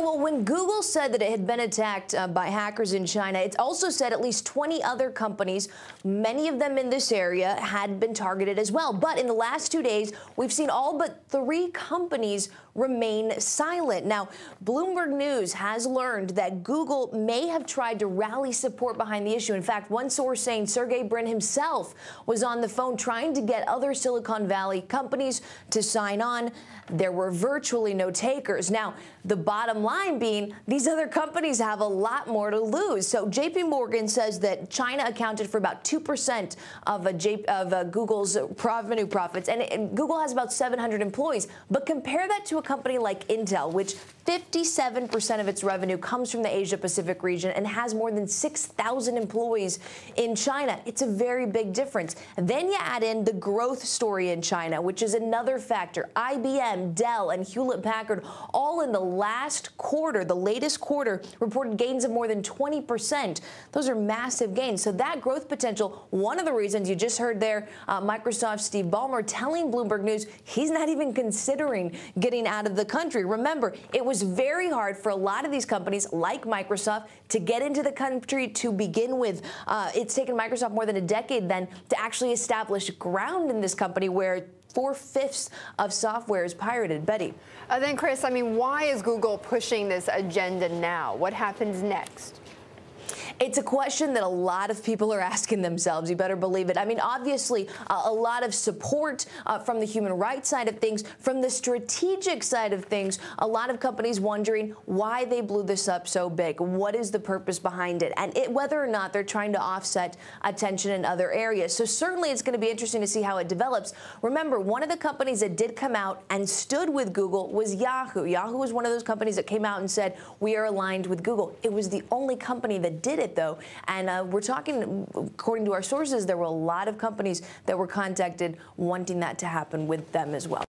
well, when Google said that it had been attacked by hackers in China, it's also said at least 20 other companies, many of them in this area, had been targeted as well. But in the last 2 days, we've seen all but 3 companies remain silent. Now, Bloomberg News has learned that Google may have tried to rally support behind the issue. In fact, one source saying Sergey Brin himself was on the phone trying to get other Silicon Valley companies to sign on. There were virtually no takers. Now, the bottom line being these other companies have a lot more to lose. So JP Morgan says that China accounted for about 2% of Google's revenue profits, and Google has about 700 employees. But compare that to a company like Intel, which 57% of its revenue comes from the Asia-Pacific region and has more than 6,000 employees in China. It's a very big difference. Then you add in the growth story in China, which is another factor. IBM, Dell, and Hewlett-Packard, all in the last quarter, the latest quarter, reported gains of more than 20%. Those are massive gains. So that growth potential, one of the reasons you just heard there, Microsoft's Steve Ballmer telling Bloomberg News he's not even considering getting out of the country. Remember, it was very hard for a lot of these companies like Microsoft to get into the country to begin with. It's taken Microsoft more than a decade then to actually establish ground in this company where 4/5 of software is pirated. Betty. Then, Cris, I mean, why is Google pushing this agenda now? What happens next? It's a question that a lot of people are asking themselves. You better believe it. I mean, obviously, a lot of support from the human rights side of things, from the strategic side of things. A lot of companies wondering why they blew this up so big. What is the purpose behind it? And whether or not they're trying to offset attention in other areas. So certainly it's going to be interesting to see how it develops. Remember, one of the companies that did come out and stood with Google was Yahoo. Yahoo was one of those companies that came out and said, we are aligned with Google. It was the only company that did it, though. And we're talking, according to our sources, there were a lot of companies that were contacted wanting that to happen with them as well.